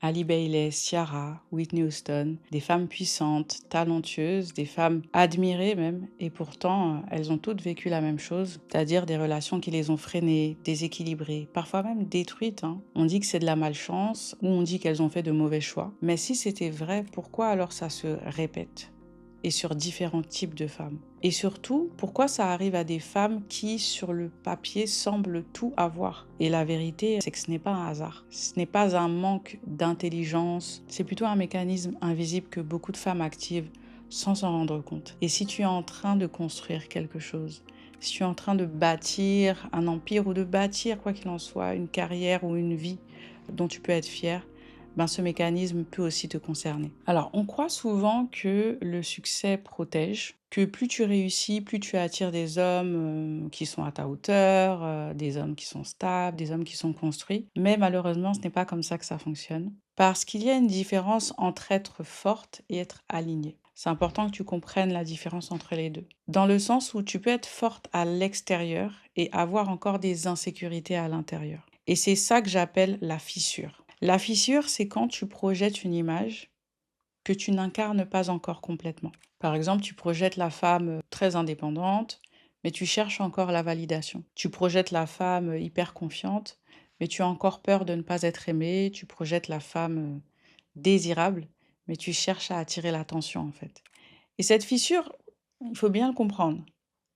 Ali Bailey, Ciara, Whitney Houston, des femmes puissantes, talentueuses, des femmes admirées même, et pourtant elles ont toutes vécu la même chose, c'est-à-dire des relations qui les ont freinées, déséquilibrées, parfois même détruites, hein. On dit que c'est de la malchance, ou on dit qu'elles ont fait de mauvais choix. Mais si c'était vrai, pourquoi alors ça se répète? Et sur différents types de femmes. Et surtout, pourquoi ça arrive à des femmes qui, sur le papier, semblent tout avoir? Et la vérité, c'est que ce n'est pas un hasard. Ce n'est pas un manque d'intelligence. C'est plutôt un mécanisme invisible que beaucoup de femmes activent sans s'en rendre compte. Et si tu es en train de construire quelque chose, si tu es en train de bâtir un empire ou de bâtir, quoi qu'il en soit, une carrière ou une vie dont tu peux être fier, ben ce mécanisme peut aussi te concerner. Alors, on croit souvent que le succès protège, que plus tu réussis, plus tu attires des hommes qui sont à ta hauteur, des hommes qui sont stables, des hommes qui sont construits. Mais malheureusement, ce n'est pas comme ça que ça fonctionne. Parce qu'il y a une différence entre être forte et être alignée. C'est important que tu comprennes la différence entre les deux. Dans le sens où tu peux être forte à l'extérieur et avoir encore des insécurités à l'intérieur. Et c'est ça que j'appelle la fissure. La fissure, c'est quand tu projettes une image que tu n'incarnes pas encore complètement. Par exemple, tu projettes la femme très indépendante, mais tu cherches encore la validation. Tu projettes la femme hyper confiante, mais tu as encore peur de ne pas être aimée. Tu projettes la femme désirable, mais tu cherches à attirer l'attention en fait. Et cette fissure, il faut bien le comprendre.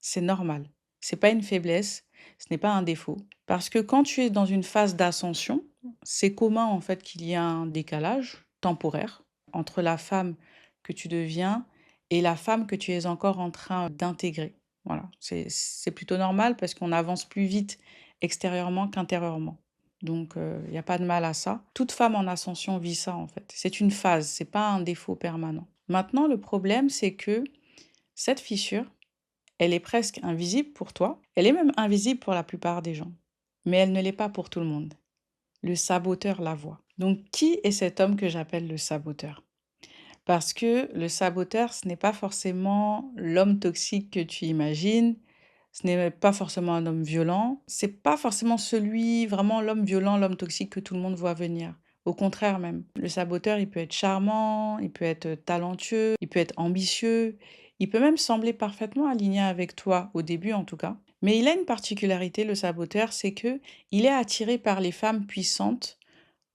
C'est normal. C'est pas une faiblesse, ce n'est pas un défaut. Parce que quand tu es dans une phase d'ascension, c'est commun en fait qu'il y ait un décalage temporaire entre la femme que tu deviens et la femme que tu es encore en train d'intégrer. Voilà, c'est plutôt normal parce qu'on avance plus vite extérieurement qu'intérieurement. Donc, il n'y a pas de mal à ça. Toute femme en ascension vit ça en fait. C'est une phase, c'est pas un défaut permanent. Maintenant, le problème, c'est que cette fissure, elle est presque invisible pour toi. Elle est même invisible pour la plupart des gens. Mais elle ne l'est pas pour tout le monde. Le saboteur la voit. Donc, qui est cet homme que j'appelle le saboteur? Parce que le saboteur, ce n'est pas forcément l'homme toxique que tu imagines. Ce n'est pas forcément un homme violent. C'est pas forcément celui, vraiment l'homme violent, l'homme toxique que tout le monde voit venir. Au contraire même. Le saboteur, il peut être charmant, il peut être talentueux, il peut être ambitieux, il peut même sembler parfaitement aligné avec toi, au début en tout cas. Mais il a une particularité, le saboteur, c'est que il est attiré par les femmes puissantes,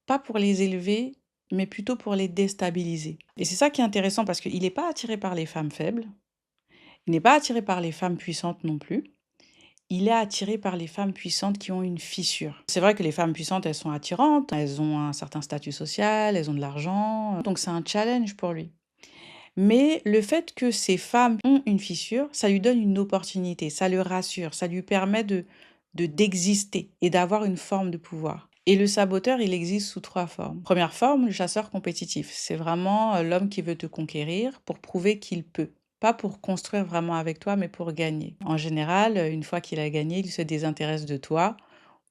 pas pour les élever, mais plutôt pour les déstabiliser. Et c'est ça qui est intéressant parce qu'il n'est pas attiré par les femmes faibles, il n'est pas attiré par les femmes puissantes non plus. Il est attiré par les femmes puissantes qui ont une fissure. C'est vrai que les femmes puissantes, elles sont attirantes, elles ont un certain statut social, elles ont de l'argent, donc c'est un challenge pour lui. Mais le fait que ces femmes ont une fissure, ça lui donne une opportunité, ça le rassure, ça lui permet d'exister et d'avoir une forme de pouvoir. Et le saboteur, il existe sous 3 formes. Première forme, le chasseur compétitif. C'est vraiment l'homme qui veut te conquérir pour prouver qu'il peut. Pas pour construire vraiment avec toi, mais pour gagner. En général, une fois qu'il a gagné, il se désintéresse de toi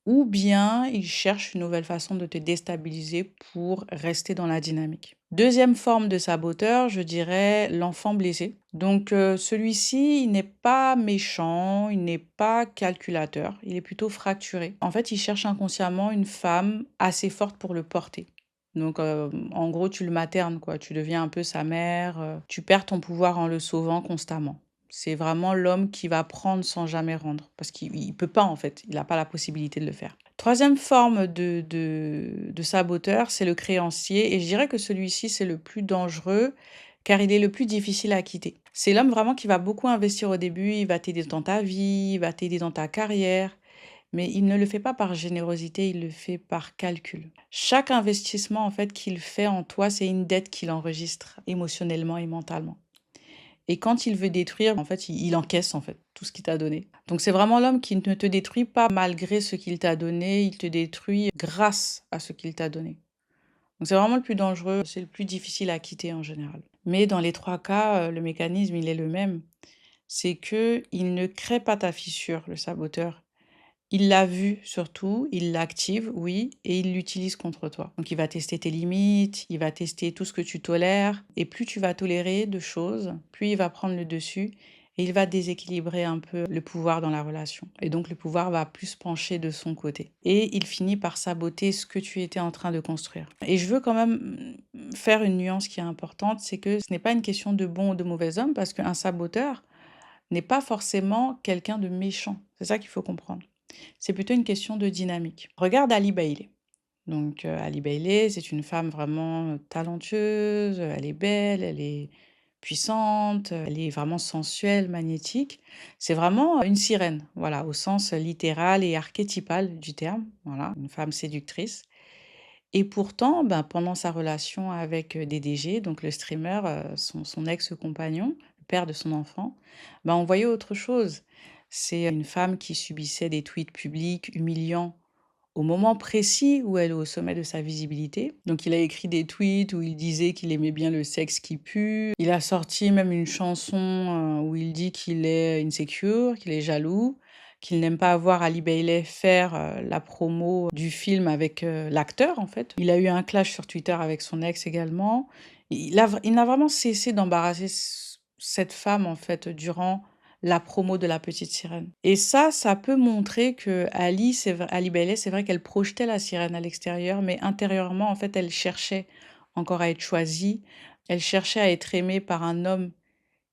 ou bien il cherche une nouvelle façon de te déstabiliser pour rester dans la dynamique. Deuxième forme de saboteur, je dirais l'enfant blessé. Donc celui-ci, il n'est pas méchant, il n'est pas calculateur, il est plutôt fracturé. En fait, il cherche inconsciemment une femme assez forte pour le porter. Donc en gros, tu le maternes, quoi. Tu deviens un peu sa mère, tu perds ton pouvoir en le sauvant constamment. C'est vraiment l'homme qui va prendre sans jamais rendre, parce qu'il ne peut pas en fait, il n'a pas la possibilité de le faire. Troisième forme de saboteur, c'est le créancier, et je dirais que celui-ci, c'est le plus dangereux, car il est le plus difficile à quitter. C'est l'homme vraiment qui va beaucoup investir au début, il va t'aider dans ta vie, il va t'aider dans ta carrière, mais il ne le fait pas par générosité, il le fait par calcul. Chaque investissement en fait qu'il fait en toi, c'est une dette qu'il enregistre émotionnellement et mentalement. Et quand il veut détruire, en fait, il encaisse en fait tout ce qu'il t'a donné. Donc c'est vraiment l'homme qui ne te détruit pas malgré ce qu'il t'a donné, il te détruit grâce à ce qu'il t'a donné. Donc c'est vraiment le plus dangereux, c'est le plus difficile à quitter en général. Mais dans les 3 cas, le mécanisme, il est le même. C'est que il ne crée pas ta fissure, le saboteur. Il l'a vu surtout, il l'active, oui, et il l'utilise contre toi. Donc il va tester tes limites, il va tester tout ce que tu tolères, et plus tu vas tolérer de choses, plus il va prendre le dessus, et il va déséquilibrer un peu le pouvoir dans la relation. Et donc le pouvoir va plus pencher de son côté. Et il finit par saboter ce que tu étais en train de construire. Et je veux quand même faire une nuance qui est importante, c'est que ce n'est pas une question de bon ou de mauvais homme, parce qu'un saboteur n'est pas forcément quelqu'un de méchant. C'est ça qu'il faut comprendre. C'est plutôt une question de dynamique. Regarde Ali Bailey. Donc, Ali Bailey, c'est une femme vraiment talentueuse, elle est belle, elle est puissante, elle est vraiment sensuelle, magnétique. C'est vraiment une sirène, voilà, au sens littéral et archétypal du terme, voilà, une femme séductrice. Et pourtant, ben, pendant sa relation avec DDG, donc le streamer, son ex-compagnon, le père de son enfant, ben, on voyait autre chose. C'est une femme qui subissait des tweets publics humiliants au moment précis où elle est au sommet de sa visibilité. Donc il a écrit des tweets où il disait qu'il aimait bien le sexe qui pue. Il a sorti même une chanson où il dit qu'il est insecure, qu'il est jaloux, qu'il n'aime pas voir Ali Bailey faire la promo du film avec l'acteur en fait. Il a eu un clash sur Twitter avec son ex également. Il n'a vraiment cessé d'embarrasser cette femme en fait durant la promo de La Petite Sirène. Et ça peut montrer que Ali Bailey, c'est vrai qu'elle projetait la sirène à l'extérieur, mais intérieurement, en fait, elle cherchait encore à être choisie. Elle cherchait à être aimée par un homme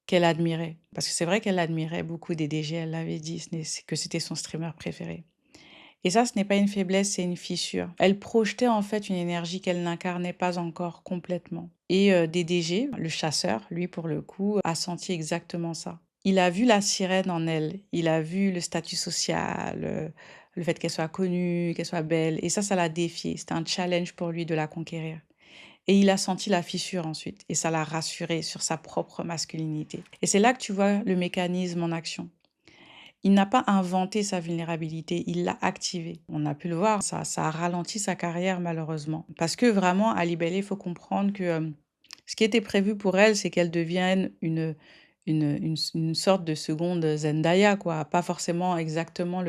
qu'elle admirait. Parce que c'est vrai qu'elle admirait beaucoup des DG, elle l'avait dit, que c'était son streamer préféré. Et ça, ce n'est pas une faiblesse, c'est une fissure. Elle projetait en fait une énergie qu'elle n'incarnait pas encore complètement. Et DDG, le chasseur, lui pour le coup, a senti exactement ça. Il a vu la sirène en elle, il a vu le statut social, le fait qu'elle soit connue, qu'elle soit belle, et ça l'a défié. C'était un challenge pour lui de la conquérir. Et il a senti la fissure ensuite, et ça l'a rassuré sur sa propre masculinité. Et c'est là que tu vois le mécanisme en action. Il n'a pas inventé sa vulnérabilité, il l'a activée. On a pu le voir, ça a ralenti sa carrière malheureusement. Parce que vraiment, Ali Bellet, il faut comprendre que ce qui était prévu pour elle, c'est qu'elle devienne une sorte de seconde Zendaya, quoi. Pas forcément exactement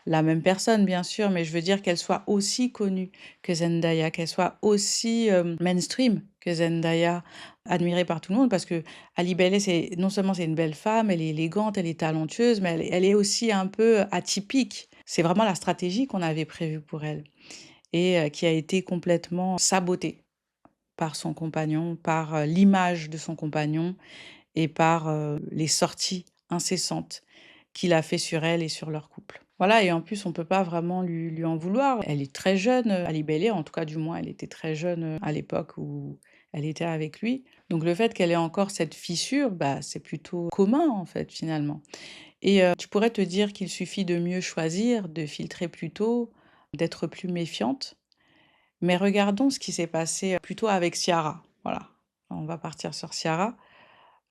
la même personne, bien sûr, mais je veux dire qu'elle soit aussi connue que Zendaya, qu'elle soit aussi mainstream que Zendaya, admirée par tout le monde, parce que Ali Bellet, non seulement c'est une belle femme, elle est élégante, elle est talentueuse, mais elle est aussi un peu atypique. C'est vraiment la stratégie qu'on avait prévue pour elle et qui a été complètement sabotée par son compagnon, par l'image de son compagnon et par les sorties incessantes qu'il a fait sur elle et sur leur couple. Voilà, et en plus, on peut pas vraiment lui en vouloir. Elle est très jeune, Ali Bellet, en tout cas, du moins, elle était très jeune à l'époque où elle était avec lui. Donc le fait qu'elle ait encore cette fissure, bah, c'est plutôt commun, en fait, finalement. Et tu pourrais te dire qu'il suffit de mieux choisir, de filtrer plus tôt, d'être plus méfiante. Mais regardons ce qui s'est passé plutôt avec Ciara. Voilà, on va partir sur Ciara.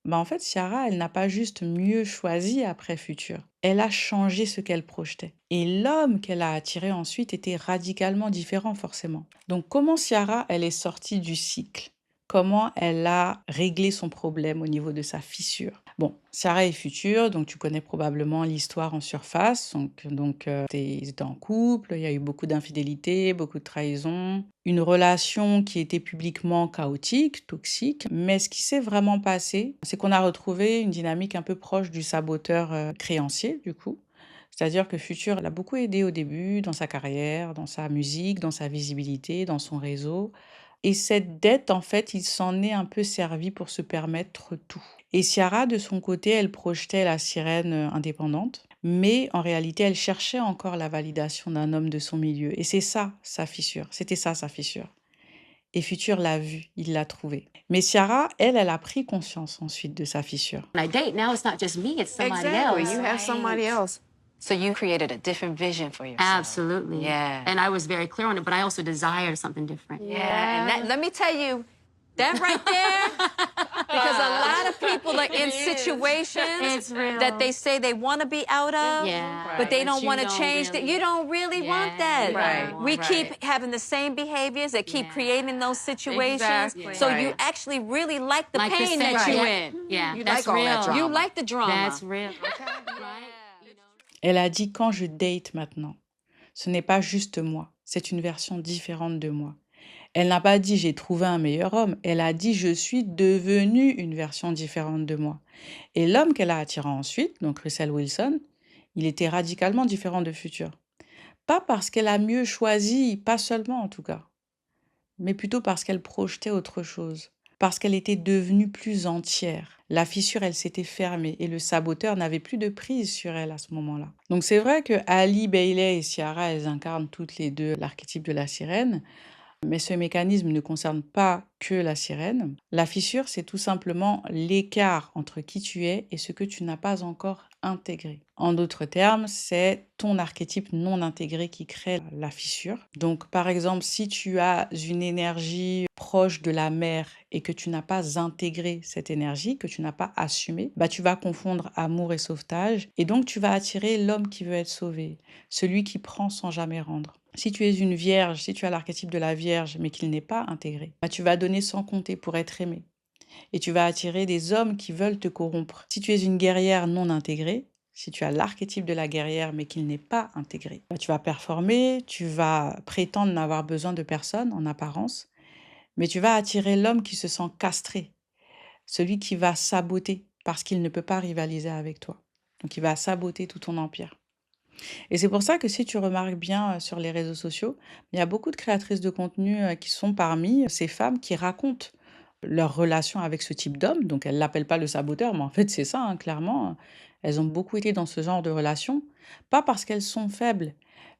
Bah, en fait, Ciara, elle n'a pas juste mieux choisi après Futur. Elle a changé ce qu'elle projetait. Et l'homme qu'elle a attiré ensuite était radicalement différent, forcément. Donc, comment Ciara, elle est sortie du cycle? Comment elle a réglé son problème au niveau de sa fissure? Bon, Ciara et Futur, donc tu connais probablement l'histoire en surface. Ils étaient en couple, il y a eu beaucoup d'infidélité, beaucoup de trahison, une relation qui était publiquement chaotique, toxique. Mais ce qui s'est vraiment passé, c'est qu'on a retrouvé une dynamique un peu proche du saboteur créancier, du coup. C'est-à-dire que Futur l'a beaucoup aidé au début, dans sa carrière, dans sa musique, dans sa visibilité, dans son réseau. Et cette dette, en fait, il s'en est un peu servi pour se permettre tout. Et Ciara, de son côté, elle projetait la sirène indépendante, mais en réalité, elle cherchait encore la validation d'un homme de son milieu. Et c'est ça, sa fissure. C'était ça, sa fissure. Et Futur l'a vu, il l'a trouvé. Mais Ciara, elle a pris conscience ensuite de sa fissure. When I date, now it's not just me, it's somebody Exactly. else. You have somebody else. So you created a different vision for yourself. Absolutely. Yeah. And I was very clear on it, but I also desired something different. Yeah. And let me tell you, that right there, because a lot of people are in situations It's real. that they say they want to be out of, Yeah. but they But don't you want to don't change that. really. You don't really want Yeah, that. you Right. don't We want keep Right. having the same behaviors that keep Yeah. creating those situations. Exactly. So you Right. actually really like the Like to pain set that you you're Right. in. Yeah, You that's like all that real. drama. You like the drama. That's real. Right? You know? Elle a dit quand je date maintenant, ce n'est pas juste moi, c'est une version différente de moi. Elle n'a pas dit j'ai trouvé un meilleur homme, elle a dit je suis devenue une version différente de moi. Et l'homme qu'elle a attiré ensuite, donc Russell Wilson, il était radicalement différent de Futur. Pas parce qu'elle a mieux choisi, pas seulement en tout cas, mais plutôt parce qu'elle projetait autre chose, parce qu'elle était devenue plus entière. La fissure, elle s'était fermée et le saboteur n'avait plus de prise sur elle à ce moment-là. Donc c'est vrai que Ali, Bailey et Ciara, elles incarnent toutes les deux l'archétype de la sirène, mais ce mécanisme ne concerne pas que la sirène. La fissure, c'est tout simplement l'écart entre qui tu es et ce que tu n'as pas encore intégré. En d'autres termes, c'est ton archétype non intégré qui crée la fissure. Donc, par exemple, si tu as une énergie proche de la mer et que tu n'as pas intégré cette énergie, que tu n'as pas assumé, bah, tu vas confondre amour et sauvetage et donc tu vas attirer l'homme qui veut être sauvé, celui qui prend sans jamais rendre. Si tu es une vierge, si tu as l'archétype de la vierge mais qu'il n'est pas intégré, bah, tu vas donner sans compter pour être aimé et tu vas attirer des hommes qui veulent te corrompre. Si tu es une guerrière non intégrée, si tu as l'archétype de la guerrière mais qu'il n'est pas intégré, bah, tu vas performer, tu vas prétendre n'avoir besoin de personne en apparence, mais tu vas attirer l'homme qui se sent castré, celui qui va saboter parce qu'il ne peut pas rivaliser avec toi. Donc il va saboter tout ton empire. Et c'est pour ça que si tu remarques bien sur les réseaux sociaux, il y a beaucoup de créatrices de contenu qui sont parmi ces femmes qui racontent leur relation avec ce type d'homme. Donc elles ne l'appellent pas le saboteur, mais en fait c'est ça, hein, clairement. Elles ont beaucoup été dans ce genre de relation, pas parce qu'elles sont faibles,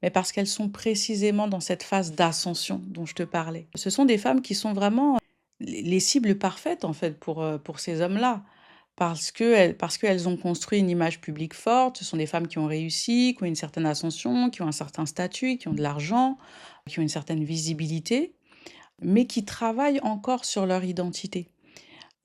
mais parce qu'elles sont précisément dans cette phase d'ascension dont je te parlais. Ce sont des femmes qui sont vraiment les cibles parfaites en fait pour ces hommes-là. Parce qu'elles ont construit une image publique forte, ce sont des femmes qui ont réussi, qui ont une certaine ascension, qui ont un certain statut, qui ont de l'argent, qui ont une certaine visibilité, mais qui travaillent encore sur leur identité.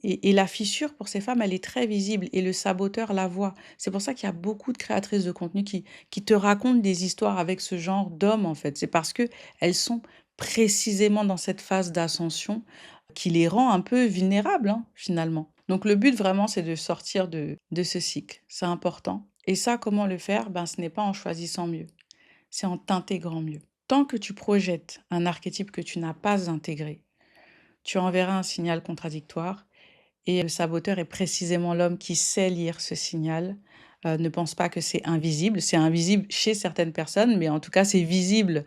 Et la fissure pour ces femmes, elle est très visible et le saboteur la voit. C'est pour ça qu'il y a beaucoup de créatrices de contenu qui te racontent des histoires avec ce genre d'hommes, en fait. C'est parce qu'elles sont précisément dans cette phase d'ascension qui les rend un peu vulnérables, hein, finalement. Donc le but vraiment, c'est de sortir de ce cycle. C'est important. Et ça, comment le faire? Ben, ce n'est pas en choisissant mieux, c'est en t'intégrant mieux. Tant que tu projettes un archétype que tu n'as pas intégré, tu enverras un signal contradictoire et le saboteur est précisément l'homme qui sait lire ce signal. Ne pense pas que c'est invisible. C'est invisible chez certaines personnes, mais en tout cas, c'est visible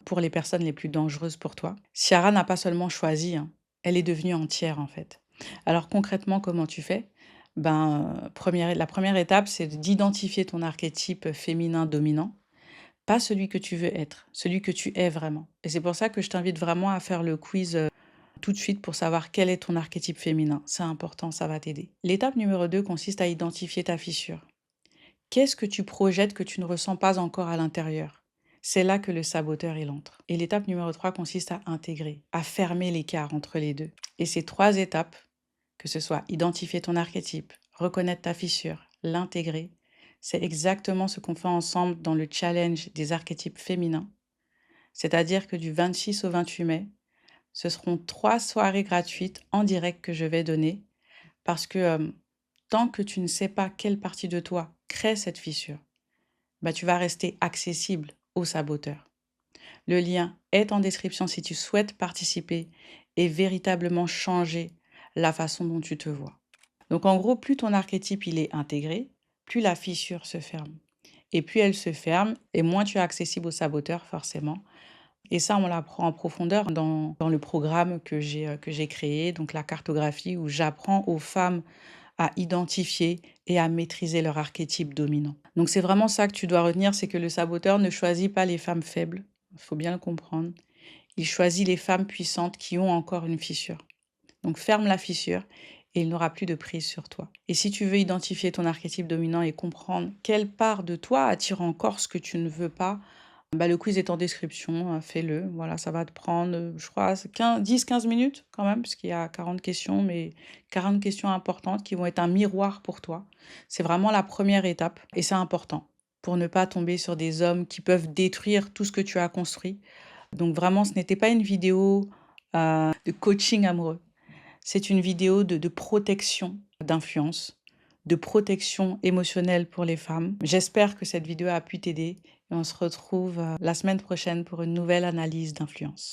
pour les personnes les plus dangereuses pour toi. Ciara n'a pas seulement choisi, hein, elle est devenue entière en fait. Alors concrètement, comment tu fais? Ben, la première étape, c'est d'identifier ton archétype féminin dominant, pas celui que tu veux être, celui que tu es vraiment. Et c'est pour ça que je t'invite vraiment à faire le quiz tout de suite pour savoir quel est ton archétype féminin. C'est important, ça va t'aider. L'étape numéro 2 consiste à identifier ta fissure. Qu'est-ce que tu projettes que tu ne ressens pas encore à l'intérieur? C'est là que le saboteur il entre. Et l'étape numéro 3 consiste à intégrer, à fermer l'écart entre les deux. Et ces 3 étapes, que ce soit identifier ton archétype, reconnaître ta fissure, l'intégrer, c'est exactement ce qu'on fait ensemble dans le challenge des archétypes féminins. C'est-à-dire que du 26 au 28 mai, ce seront 3 soirées gratuites en direct que je vais donner parce que tant que tu ne sais pas quelle partie de toi crée cette fissure, bah, tu vas rester accessible au saboteur. Le lien est en description si tu souhaites participer et véritablement changer la façon dont tu te vois. Donc en gros, plus ton archétype il est intégré, plus la fissure se ferme. Et plus elle se ferme, et moins tu es accessible au saboteur forcément. Et ça, on l'apprend en profondeur dans le programme que j'ai créé, donc la cartographie, où j'apprends aux femmes à identifier et à maîtriser leur archétype dominant. Donc c'est vraiment ça que tu dois retenir, c'est que le saboteur ne choisit pas les femmes faibles, il faut bien le comprendre. Il choisit les femmes puissantes qui ont encore une fissure. Donc ferme la fissure et il n'aura plus de prise sur toi. Et si tu veux identifier ton archétype dominant et comprendre quelle part de toi attire encore ce que tu ne veux pas, bah, le quiz est en description, fais-le. Voilà, ça va te prendre, je crois, 10-15 minutes quand même, parce qu'il y a 40 questions, mais 40 questions importantes qui vont être un miroir pour toi. C'est vraiment la première étape et c'est important pour ne pas tomber sur des hommes qui peuvent détruire tout ce que tu as construit. Donc vraiment, ce n'était pas une vidéo de coaching amoureux. C'est une vidéo de protection d'influence, de protection émotionnelle pour les femmes. J'espère que cette vidéo a pu t'aider et on se retrouve la semaine prochaine pour une nouvelle analyse d'influence.